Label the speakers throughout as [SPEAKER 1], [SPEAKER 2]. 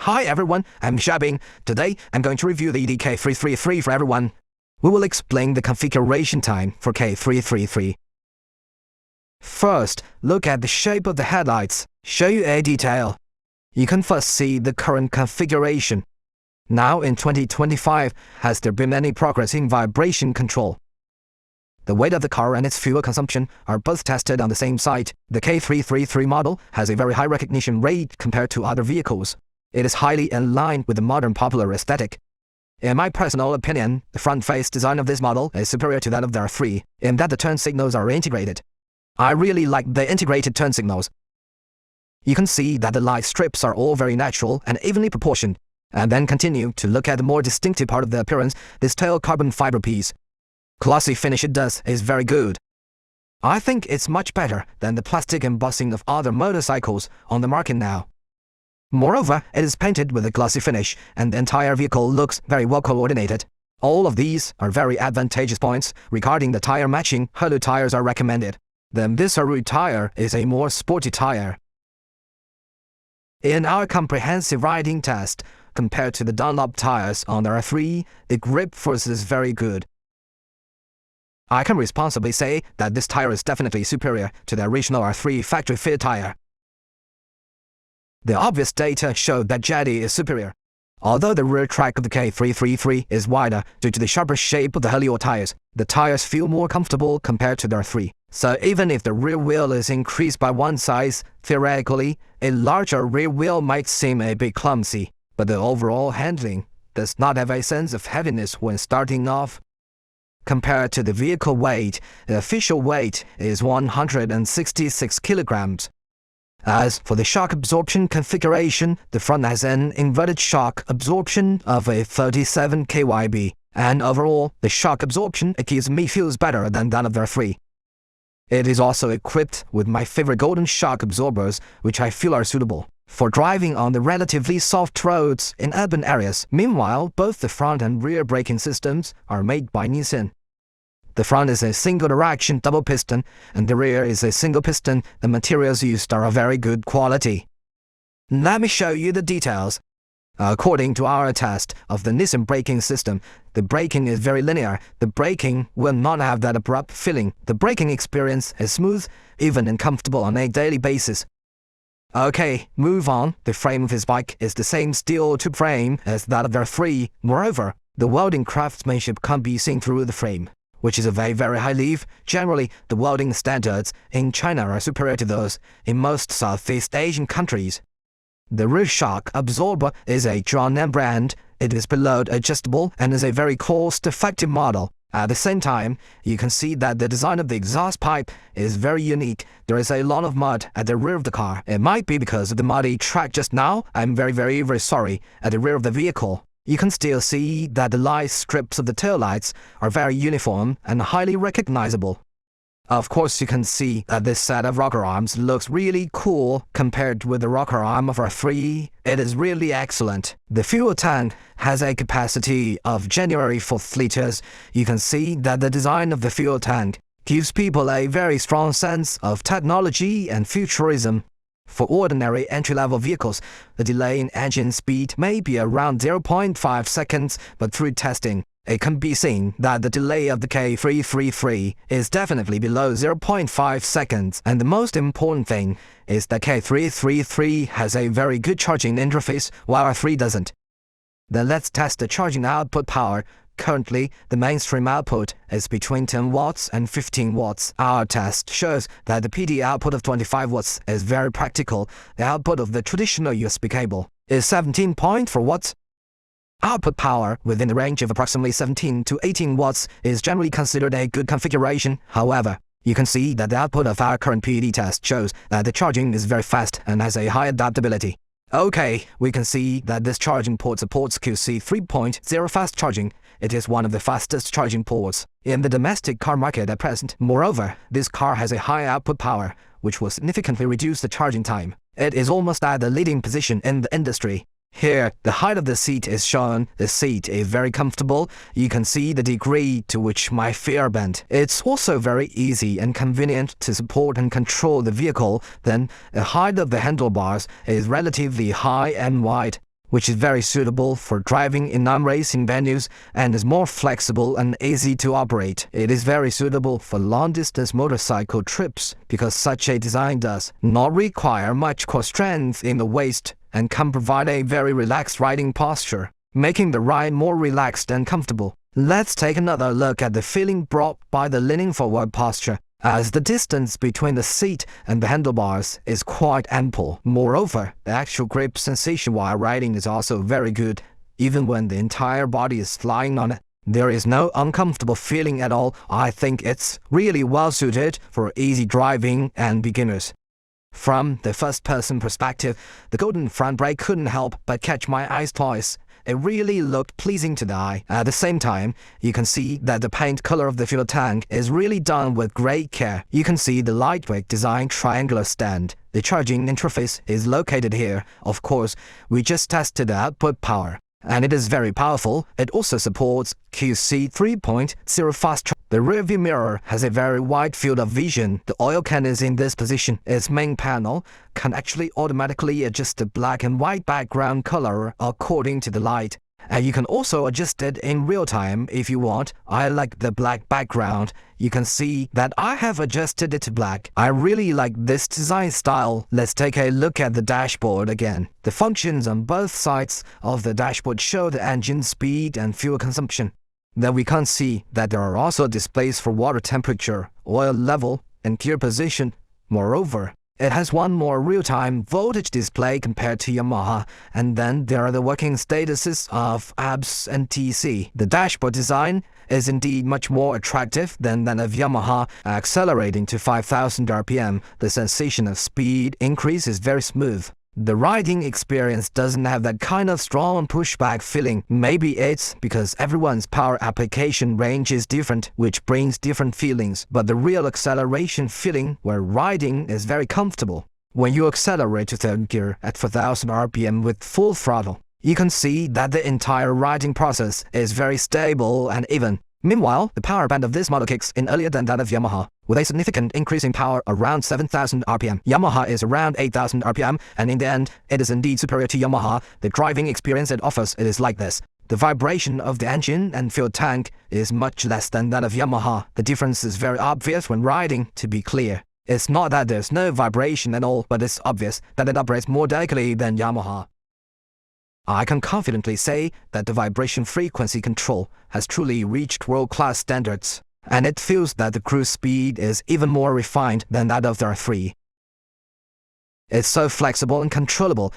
[SPEAKER 1] Hi everyone, I'm Xiaobing. Today, I'm going to review the K333 for everyone. We will explain the configuration time for K333. First, look at the shape of the headlights. Show you a detail. You can first see the current configuration. Now in 2025, has there been any progress in vibration control? The weight of the car and its fuel consumption are both tested on the same site. The K333 model has a very high recognition rate compared to other vehicles. It is highly in line with the modern popular aesthetic. In my personal opinion, the front face design of this model is superior to that of the R3, in that the turn signals are integrated. I really like the integrated turn signals. You can see that the light strips are all very natural and evenly proportioned. And then continue to look at the more distinctive part of the appearance, this tail carbon fiber piece. Glossy finish it does is very good. I think it's much better than the plastic embossing of other motorcycles on the market now. Moreover, it is painted with a glossy finish, and the entire vehicle looks very well coordinated. All of these are very advantageous points. Regarding the tire matching, hollow tires are recommended. The Visceral tire is a more sporty tire. In our comprehensive riding test, compared to the Dunlop tires on the R3, the grip force is very good. I can responsibly say that this tire is definitely superior to the original R3 factory-fit tire. The obvious data show that Jedi is superior. Although the rear track of the K333 is wider due to the sharper shape of the Helio tires, the tires feel more comfortable compared to the R3. So even if the rear wheel is increased by one size, theoretically, a larger rear wheel might seem a bit clumsy, but the overall handling does not have a sense of heaviness when starting off. Compared to the vehicle weight, the official weight is 166 kilograms. As for the shock absorption configuration, the front has an inverted shock absorption of a 37 kYb, and overall, the shock absorption gives me feels better than that of the R3. It is also equipped with my favorite golden shock absorbers, which I feel are suitable for driving on the relatively soft roads in urban areas. Meanwhile, both the front and rear braking systems are made by Nissan. The front is a single direction double piston, and the rear is a single piston. The materials used are of very good quality. Let me show you the details. According to our test of the Nissan braking system, the braking is very linear. The braking will not have that abrupt feeling. The braking experience is smooth, even and comfortable on a daily basis. Okay, move on. The frame of his bike is the same steel tube frame as that of the R3. Moreover, the welding craftsmanship can be seen through the frame, which is of a very high leaf. Generally, the welding standards in China are superior to those in most Southeast Asian countries. The rear shock absorber is a John M brand. It is payload adjustable and is a very cost-effective model. At the same time, you can see that the design of the exhaust pipe is very unique. There is a lot of mud at the rear of the car. It might be because of the muddy track just now. I'm very sorry. At the rear of the vehicle, you can still see that the light strips of the taillights are very uniform and highly recognizable. Of course, you can see that this set of rocker arms looks really cool compared with the rocker arm of R3. It is really excellent. The fuel tank has a capacity of January 4 liters. You can see that the design of the fuel tank gives people a very strong sense of technology and futurism. For ordinary entry-level vehicles, the delay in engine speed may be around 0.5 seconds, but through testing, it can be seen that the delay of the K333 is definitely below 0.5 seconds, and the most important thing is that K333 has a very good charging interface, while R3 doesn't. Then let's test the charging output power. Currently, the mainstream output is between 10 watts and 15 watts. Our test shows that the PD output of 25 watts is very practical. The output of the traditional USB cable is 17.4 watts. Output power within the range of approximately 17 to 18 watts is generally considered a good configuration. However, you can see that the output of our current PD test shows that the charging is very fast and has a high adaptability. Okay, we can see that this charging port supports QC 3.0 fast charging. It is one of the fastest charging ports in the domestic car market at present. Moreover, this car has a high output power, which will significantly reduce the charging time. It is almost at the leading position in the industry. Here, the height of the seat is shown. The seat is very comfortable. You can see the degree to which my feet are bent. It's also very easy and convenient to support and control the vehicle. Then, the height of the handlebars is relatively high and wide. which is very suitable for driving in non-racing venues and is more flexible and easy to operate. It is very suitable for long-distance motorcycle trips because such a design does not require much core strength in the waist and can provide a very relaxed riding posture, making the ride more relaxed and comfortable. Let's take another look at the feeling brought by the leaning forward posture, as the distance between the seat and the handlebars is quite ample. Moreover, the actual grip sensation while riding is also very good, even when the entire body is lying on it. There is no uncomfortable feeling at all. I think it's really well suited for easy driving and beginners. From the first-person perspective, the golden front brake couldn't help but catch my eyes twice. It really looked pleasing to the eye. At the same time, you can see that the paint color of the fuel tank is really done with great care. You can see the lightweight design triangular stand. The charging interface is located here. Of course, we just tested the output power, and it is very powerful. It also supports K333 fast charge. The rearview mirror has a very wide field of vision. The oil can is in this position. Its main panel can actually automatically adjust the black and white background color according to the light. And you can also adjust it in real time if you want. I like the black background. You can see that I have adjusted it to black. I really like this design style. Let's take a look at the dashboard again. The functions on both sides of the dashboard show the engine speed and fuel consumption. Then we can see that there are also displays for water temperature, oil level, and gear position. Moreover, it has one more real-time voltage display compared to Yamaha, and then there are the working statuses of ABS and TC. The dashboard design is indeed much more attractive than that of Yamaha. Accelerating to 5,000 RPM, the sensation of speed increase is very smooth. The riding experience doesn't have that kind of strong pushback feeling. Maybe it's because everyone's power application range is different, which brings different feelings. But the real acceleration feeling where riding is very comfortable. When you accelerate to third gear at 4,000 RPM with full throttle, you can see that the entire riding process is very stable and even. Meanwhile, the power band of this model kicks in earlier than that of Yamaha, with a significant increase in power around 7,000 RPM. Yamaha is around 8,000 RPM, and in the end, it is indeed superior to Yamaha. The driving experience it offers is like this. The vibration of the engine and fuel tank is much less than that of Yamaha. The difference is very obvious when riding, to be clear. It's not that there's no vibration at all, but it's obvious that it operates more delicately than Yamaha. I can confidently say that the vibration frequency control has truly reached world-class standards, and it feels that the cruise speed is even more refined than that of the R3. It's so flexible and controllable.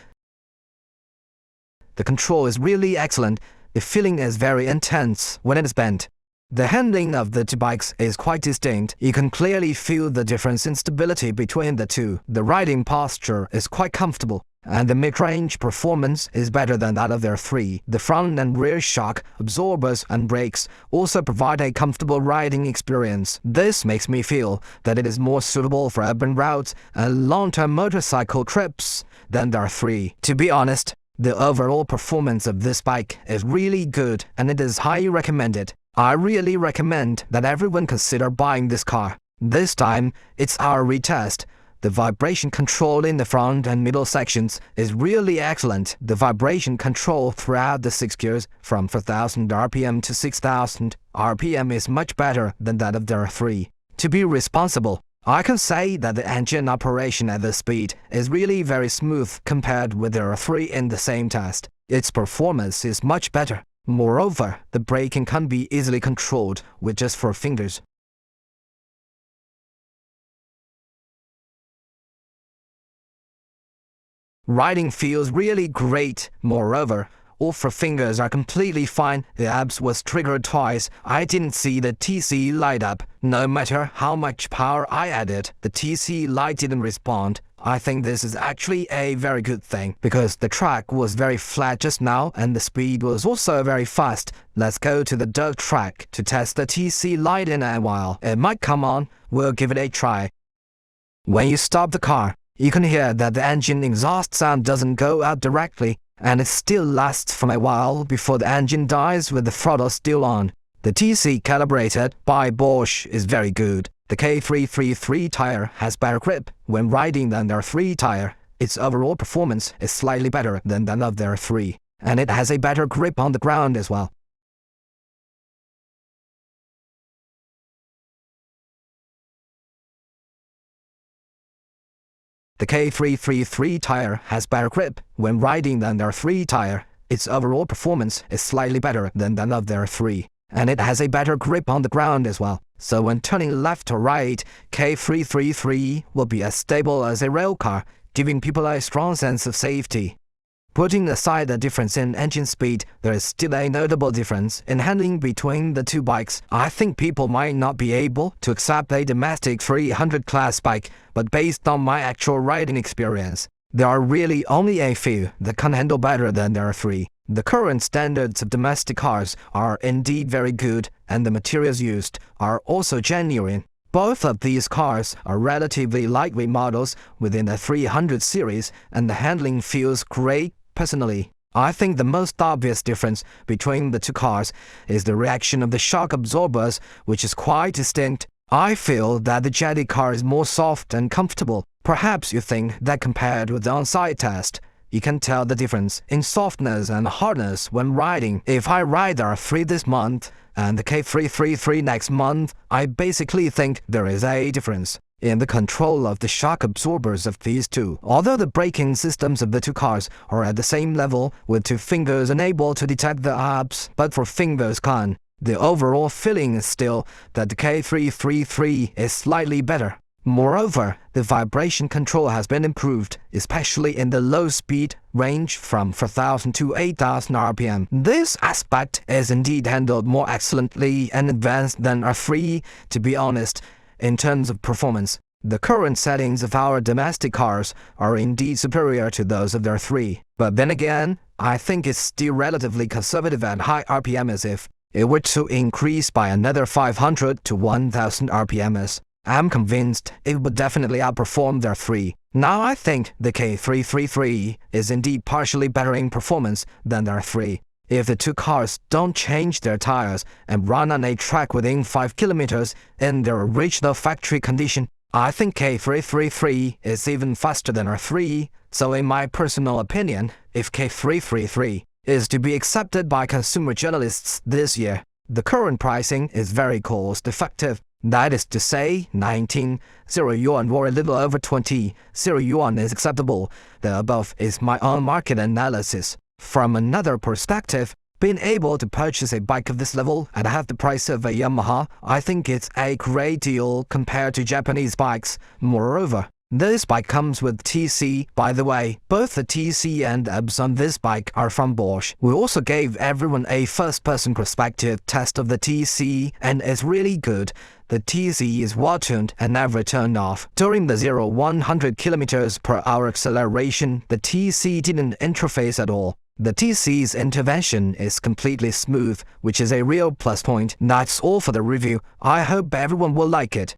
[SPEAKER 1] The control is really excellent. The feeling is very intense when it is bent. The handling of the two bikes is quite distinct. You can clearly feel the difference in stability between the two. The riding posture is quite comfortable, and the mid-range performance is better than that of their R3. The front and rear shock absorbers and brakes also provide a comfortable riding experience. This makes me feel that it is more suitable for urban routes and long-term motorcycle trips than the R3. To be honest, the overall performance of this bike is really good, and it is highly recommended. I really recommend that everyone consider buying this car. This time, it's our retest. The vibration control in the front and middle sections is really excellent. The vibration control throughout the 6 gears from 4,000 RPM to 6,000 RPM is much better than that of the R3. To be responsible, I can say that the engine operation at this speed is really very smooth compared with the R3 in the same test. Its performance is much better. Moreover, the braking can be easily controlled with just 4 fingers. Riding feels really great. Moreover, all 4 fingers are completely fine. The ABS was triggered twice. I didn't see the TC light up. No matter how much power I added, the TC light didn't respond. I think this is actually a very good thing, because the track was very flat just now and the speed was also very fast. Let's go to the dirt track to test the TC light in a while. It might come on. We'll give it a try. When you stop the car, you can hear that the engine exhaust sound doesn't go out directly, and it still lasts for a while before the engine dies with the throttle still on. The TC calibrated by Bosch is very good. The K333 tire has better grip when riding than their R3 tire. Its overall performance is slightly better than that of their R3. and it has a better grip on the ground as well. The K333 tire has better grip when riding than their 3 tire. Its overall performance is slightly better than that of their 3, and it has a better grip on the ground as well. So when turning left or right, K333 will be as stable as a rail car, giving people a strong sense of safety. Putting aside the difference in engine speed, there is still a notable difference in handling between the two bikes. I think people might not be able to accept a domestic 300 class bike, but based on my actual riding experience, there are really only a few that can handle better than their 3. The current standards of domestic cars are indeed very good, and the materials used are also genuine. Both of these cars are relatively lightweight models within the 300 series, and the handling feels great. Personally, I think the most obvious difference between the two cars is the reaction of the shock absorbers, which is quite distinct. I feel that the Jedi car is more soft and comfortable. Perhaps you think that compared with the on-site test, you can tell the difference in softness and hardness when riding. If I ride the R3 this month and the K333 next month, I basically think there is a difference in the control of the shock absorbers of these two. Although the braking systems of the two cars are at the same level, with 2 fingers unable to detect the ups, but 4 fingers can, the overall feeling is still that the K333 is slightly better. Moreover, the vibration control has been improved, especially in the low speed range from 4,000 to 8,000 RPM. This aspect is indeed handled more excellently and advanced than R3, to be honest. In terms of performance, the current settings of our domestic cars are indeed superior to those of their 3. But then again, I think it's still relatively conservative at high RPM, as if it were to increase by another 500 to 1,000 RPMs. I'm convinced it would definitely outperform their 3. Now I think the K333 is indeed partially better in performance than their 3. If the two cars don't change their tires and run on a track within 5 kilometers in their original factory condition, I think K333 is even faster than R3. So in my personal opinion, if K333 is to be accepted by consumer journalists this year, the current pricing is very cost-effective. That is to say, 19 yuan or a little over 20 yuan is acceptable. The above is my own market analysis. From another perspective, being able to purchase a bike of this level at half the price of a Yamaha, I think it's a great deal compared to Japanese bikes. Moreover, this bike comes with TC. By the way, both the TC and ABS on this bike are from Bosch. We also gave everyone a first-person perspective test of the TC, and it's really good. The TC is well-tuned and never turned off. During the 0-100 km/h acceleration, the TC didn't interface at all. The TC's intervention is completely smooth, which is a real plus point. That's all for the review. I hope everyone will like it.